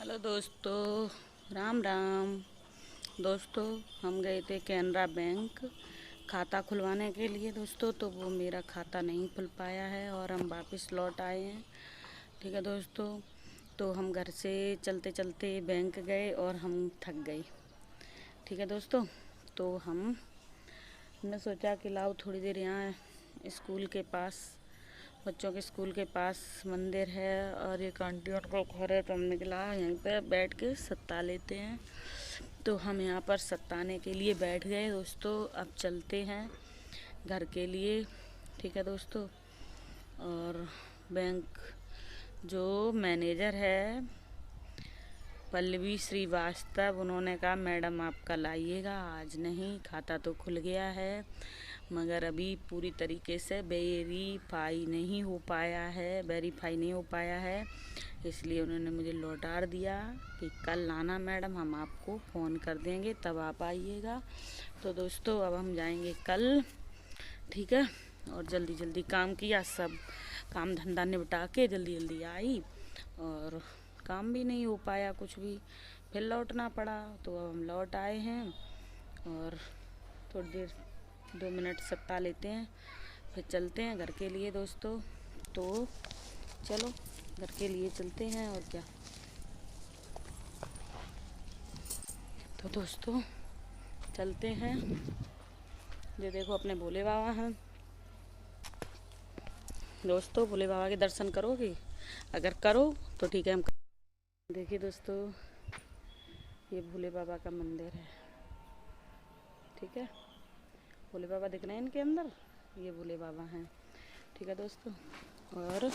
Hello दोस्तों, राम राम। दोस्तों, हम गए थे कैनरा बैंक खाता खुलवाने के लिए दोस्तों। तो वो मेरा खाता नहीं खुल पाया है और हम वापस लौट आए हैं। ठीक है दोस्तों, तो हम घर से चलते चलते बैंक गए और हम थक गए। ठीक है दोस्तों, तो हमने सोचा कि लाओ थोड़ी देर यहाँ स्कूल के पास, बच्चों के स्कूल के पास मंदिर है और एक आंटी का घर है, तो हम निकला यहीं पे बैठ के सत्ता लेते हैं। तो हम यहाँ पर सत्ताने के लिए बैठ गए दोस्तों। अब चलते हैं घर के लिए। ठीक है दोस्तों, और बैंक जो मैनेजर है पल्लवी श्रीवास्तव, उन्होंने कहा मैडम आप कल आइएगा, आज नहीं। खाता तो खुल गया है मगर अभी पूरी तरीके से वेरीफाई नहीं हो पाया है, इसलिए उन्होंने मुझे लौटा दिया कि कल आना मैडम, हम आपको फ़ोन कर देंगे तब आप आइएगा। तो दोस्तों अब हम जाएंगे कल। ठीक है, और जल्दी जल्दी काम किया, सब काम धंधा निपटा के जल्दी जल्दी आई और काम भी नहीं हो पाया कुछ भी, फिर लौटना पड़ा। तो अब हम लौट आए हैं और थोड़ी देर 2 मिनट सत्ता लेते हैं, फिर चलते हैं घर के लिए दोस्तों। तो चलो घर के लिए चलते हैं और क्या। तो दोस्तों चलते हैं। ये देखो अपने भोले बाबा हैं दोस्तों। भोले बाबा के दर्शन करोगे? अगर करो तो ठीक है, हम देखिए दोस्तों, ये भोले बाबा का मंदिर है। ठीक है, भोले बाबा दिख रहे हैं इनके अंदर, ये भोले बाबा हैं। ठीक है दोस्तों, और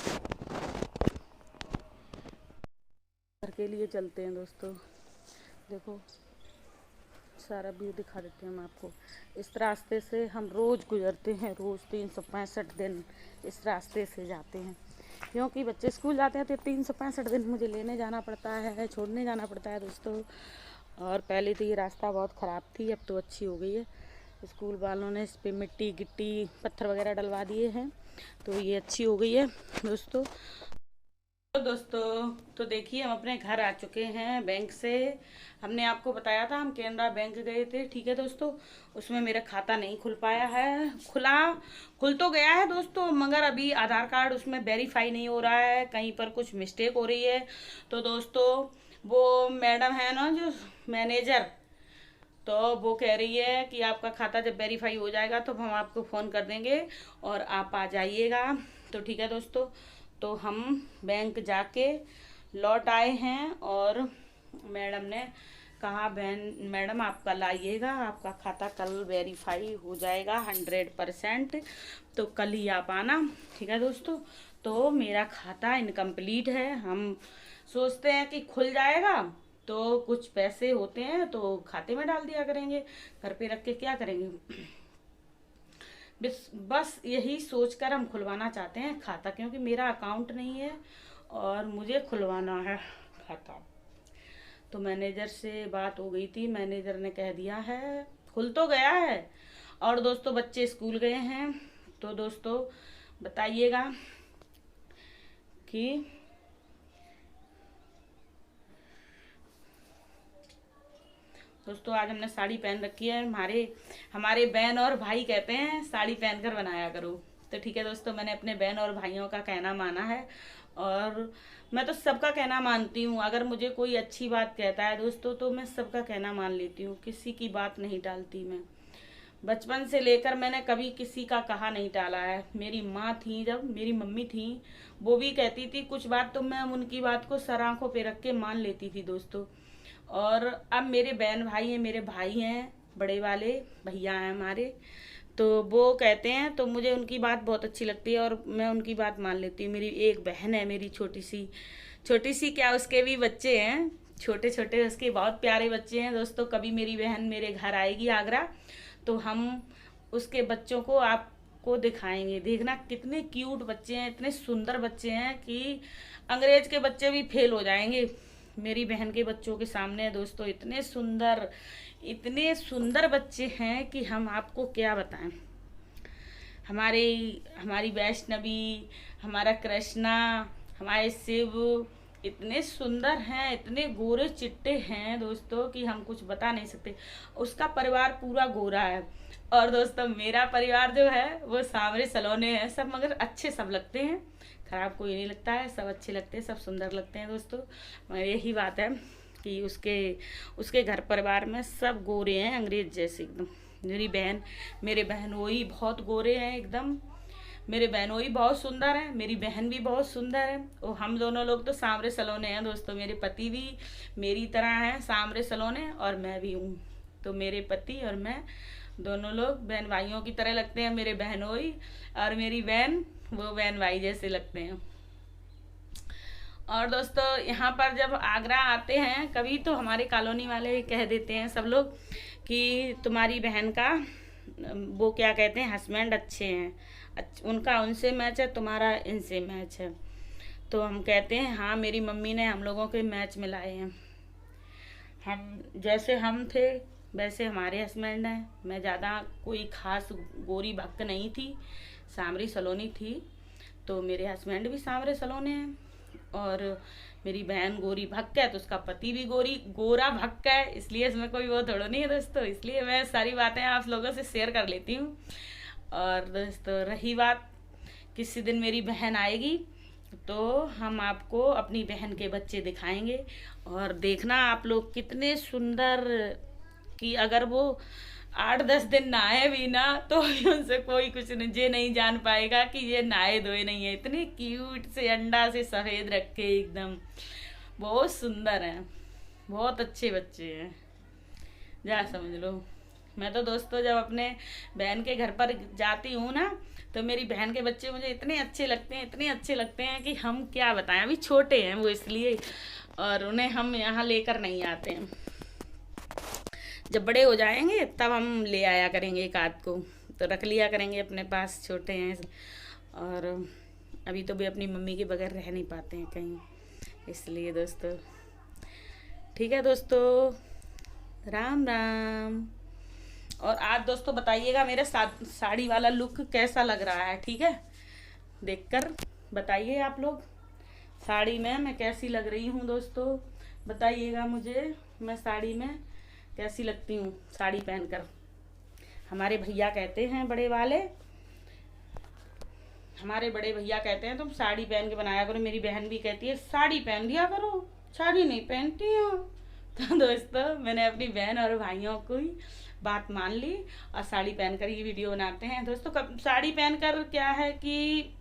घर के लिए चलते हैं दोस्तों। देखो सारा व्यू दिखा देते हैं हम आपको। इस रास्ते से हम रोज़ गुजरते हैं, रोज़ 365 दिन इस रास्ते से जाते हैं, क्योंकि बच्चे स्कूल जाते हैं तो 365 दिन मुझे लेने जाना पड़ता है, छोड़ने जाना पड़ता है दोस्तों। और पहले तो ये रास्ता बहुत ख़राब थी, अब तो अच्छी हो गई है। स्कूल वालों ने इस पर मिट्टी गिट्टी पत्थर वगैरह डलवा दिए हैं, तो ये अच्छी हो गई है दोस्तों। तो दोस्तों तो देखिए हम अपने घर आ चुके हैं बैंक से। हमने आपको बताया था हम कैनरा बैंक गए थे। ठीक है दोस्तों, उसमें मेरा खाता नहीं खुल पाया है। खुल तो गया है दोस्तों, मगर अभी आधार कार्ड उसमें वेरीफाई नहीं हो रहा है, कहीं पर कुछ मिस्टेक हो रही है। तो दोस्तों वो मैडम है ना जो मैनेजर, तो वो कह रही है कि आपका खाता जब वेरीफाई हो जाएगा तो हम आपको फ़ोन कर देंगे और आप आ जाइएगा। तो ठीक है दोस्तों, तो हम बैंक जाके लौट आए हैं और मैडम ने कहा बहन मैडम आप कल आइएगा, आपका खाता कल वेरीफाई हो जाएगा 100%, तो कल ही आप आना। ठीक है दोस्तों, तो मेरा खाता इनकम्प्लीट है। हम सोचते हैं कि खुल जाएगा तो कुछ पैसे होते हैं तो खाते में डाल दिया करेंगे, घर पे रख के क्या करेंगे। बस यही सोचकर हम खुलवाना चाहते हैं खाता, क्योंकि मेरा अकाउंट नहीं है और मुझे खुलवाना है खाता। तो मैनेजर से बात हो गई थी, मैनेजर ने कह दिया है खुल तो गया है। और दोस्तों बच्चे स्कूल गए हैं, तो दोस्तों बताइएगा कि दोस्तों आज हमने साड़ी पहन रखी है। हमारे बहन और भाई कहते हैं साड़ी पहनकर बनाया करो। तो ठीक है दोस्तों, मैंने अपने बहन और भाइयों का कहना माना है और मैं तो सबका कहना मानती हूँ। अगर मुझे कोई अच्छी बात कहता है दोस्तों तो मैं सबका कहना मान लेती हूँ, किसी की बात नहीं टालती। मैं बचपन से लेकर मैंने कभी किसी का कहा नहीं टाला है। मेरी माँ थी, जब मेरी मम्मी थी, वो भी कहती थी कुछ बात तो मैं उनकी बात को सर आंखों पे रख के मान लेती थी दोस्तों। और अब मेरे बहन भाई हैं, मेरे भाई हैं, बड़े वाले भैया हैं हमारे, तो वो कहते हैं तो मुझे उनकी बात बहुत अच्छी लगती है और मैं उनकी बात मान लेती हूँ। मेरी एक बहन है, मेरी छोटी सी क्या, उसके भी बच्चे हैं छोटे छोटे, उसके बहुत प्यारे बच्चे हैं दोस्तों। कभी मेरी बहन मेरे घर आएगी आगरा तो हम उसके बच्चों को आपको दिखाएंगे। देखना कितने क्यूट बच्चे हैं, इतने सुंदर बच्चे हैं कि अंग्रेज के बच्चे भी फेल हो जाएंगे मेरी बहन के बच्चों के सामने दोस्तों। इतने सुंदर बच्चे हैं कि हम आपको क्या बताएं। हमारी वैष्णवी, हमारा कृष्णा, हमारे शिव, इतने सुंदर हैं, इतने गोरे चिट्टे हैं दोस्तों कि हम कुछ बता नहीं सकते। उसका परिवार पूरा गोरा है। और दोस्तों मेरा परिवार जो है वो सांवरे सलोने है सब, मगर अच्छे सब लगते हैं, खराब कोई नहीं लगता है, सब अच्छे लगते हैं, सब सुंदर लगते हैं दोस्तों। मगर यही बात है कि उसके उसके घर परिवार में सब गोरे हैं, अंग्रेज जैसे एकदम। मेरे बहनोई बहुत गोरे हैं एकदम। मेरे बहनोई बहुत सुंदर है, मेरी बहन भी बहुत सुंदर है, और हम दोनों लोग तो सांवरे सलोने हैं दोस्तों। मेरे पति भी मेरी तरह हैं सांवरे सलोने, और मैं भी हूँ। तो मेरे पति और मैं दोनों लोग बहन भाइयों की तरह लगते हैं। मेरे बहनोई और मेरी बहन वो बहन भाई जैसे लगते हैं। और दोस्तों यहाँ पर जब आगरा आते हैं कभी, तो हमारे कॉलोनी वाले कह देते हैं सब लोग कि तुम्हारी बहन का वो क्या कहते हैं, हस्बैंड अच्छे हैं, उनका उनसे मैच है, तुम्हारा इनसे मैच है। तो हम कहते हैं हाँ, मेरी मम्मी ने हम लोगों के मैच मिलाए हैं। हम जैसे हम थे वैसे हमारे हस्बैंड हैं। मैं ज़्यादा कोई खास गोरी भक्क नहीं थी, सांवरी सलोनी थी। तो मेरे हस्बैंड भी सांवरे सलोने हैं, और मेरी बहन गोरी भक्क है तो उसका पति भी गोरा भक्क है। इसलिए इसमें कोई वो थोड़ा नहीं है दोस्तों, इसलिए मैं सारी बातें आप लोगों से शेयर कर लेती हूँ। और दोस्तों रही बात, किसी दिन मेरी बहन आएगी तो हम आपको अपनी बहन के बच्चे दिखाएंगे, और देखना आप लोग कितने सुंदर, कि अगर वो 8-10 दिन नहाए भी ना तो भी उनसे कोई कुछ नहीं, ये नहीं जान पाएगा कि ये नहाए धोए नहीं है। इतने क्यूट से, अंडा से सफ़ेद रखे एकदम, बहुत सुंदर हैं, बहुत अच्छे बच्चे हैं, जा समझ लो। मैं तो दोस्तों जब अपने बहन के घर पर जाती हूँ ना, तो मेरी बहन के बच्चे मुझे इतने अच्छे लगते हैं, इतने अच्छे लगते हैं कि हम क्या बताएं। अभी छोटे हैं वो इसलिए, और उन्हें हम यहाँ लेकर नहीं आते हैं। जब बड़े हो जाएंगे तब हम ले आया करेंगे एक आध को, तो रख लिया करेंगे अपने पास, छोटे हैं। और अभी तो भी अपनी मम्मी के बगैर रह नहीं पाते हैं कहीं, इसलिए दोस्तों। ठीक है दोस्तों, राम राम। और आज दोस्तों बताइएगा मेरा साड़ी वाला लुक कैसा लग रहा है, ठीक है? देखकर बताइए आप लोग, साड़ी में मैं कैसी लग रही हूँ दोस्तों, बताइएगा मुझे मैं साड़ी में कैसी लगती हूँ साड़ी पहनकर। हमारे भैया कहते हैं हमारे बड़े भैया कहते हैं तुम साड़ी पहन के बनाया करो। मेरी बहन भी कहती है साड़ी पहन दिया करो, साड़ी नहीं पहनती हो। तो दोस्तों मैंने अपनी बहन और भाइयों को ही बात मान ली, और साड़ी पहनकर ही वीडियो बनाते हैं दोस्तों। कब साड़ी पहनकर क्या है कि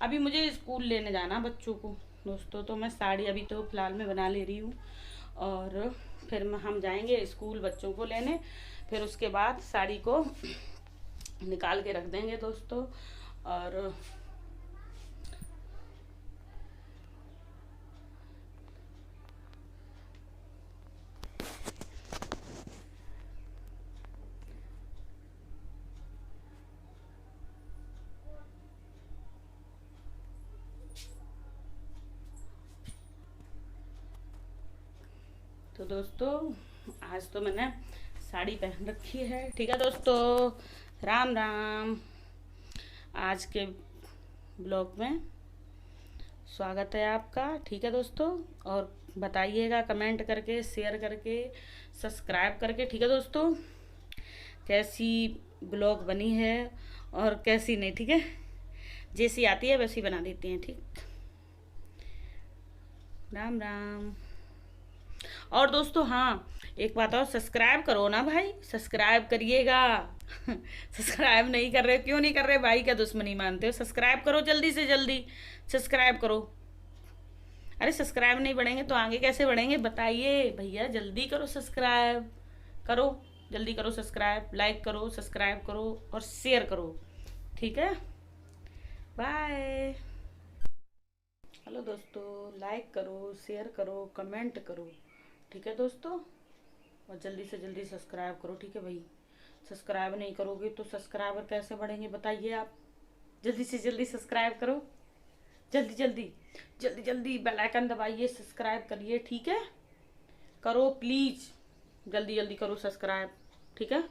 अभी मुझे स्कूल लेने जाना बच्चों को दोस्तों, तो मैं साड़ी अभी तो फिलहाल में बना ले रही हूँ, और फिर हम जाएंगे स्कूल बच्चों को लेने, फिर उसके बाद साड़ी को निकाल के रख देंगे दोस्तों। और तो दोस्तों आज तो मैंने साड़ी पहन रखी है, ठीक है दोस्तों, राम राम। आज के ब्लॉग में स्वागत है आपका, ठीक है दोस्तों। और बताइएगा कमेंट करके, शेयर करके, सब्सक्राइब करके, ठीक है दोस्तों, कैसी ब्लॉग बनी है और कैसी नहीं, ठीक है? जैसी आती है वैसी बना देती हैं, ठीक। राम राम। और दोस्तों हाँ, एक बात और, सब्सक्राइब करो ना भाई, सब्सक्राइब करिएगा। सब्सक्राइब नहीं कर रहे, क्यों नहीं कर रहे भाई, क्या दुश्मनी मानते हो? सब्सक्राइब करो, जल्दी से जल्दी सब्सक्राइब करो। अरे सब्सक्राइब नहीं बढ़ेंगे तो आगे कैसे बढ़ेंगे बताइए भैया, जल्दी करो सब्सक्राइब करो, जल्दी करो सब्सक्राइब, लाइक करो, सब्सक्राइब करो और शेयर करो, ठीक है? बाय। हेलो दोस्तों, लाइक करो, शेयर करो, कमेंट करो, ठीक है दोस्तों, और जल्दी से जल्दी सब्सक्राइब करो, ठीक है भाई? सब्सक्राइब नहीं करोगे तो सब्सक्राइबर कैसे बढ़ेंगे बताइए आप? जल्दी से जल्दी सब्सक्राइब करो, जल्दी जल्दी जल्दी जल्दी बेल आइकन दबाइए, सब्सक्राइब करिए, ठीक है? करो प्लीज़, जल्दी जल्दी करो सब्सक्राइब, ठीक है?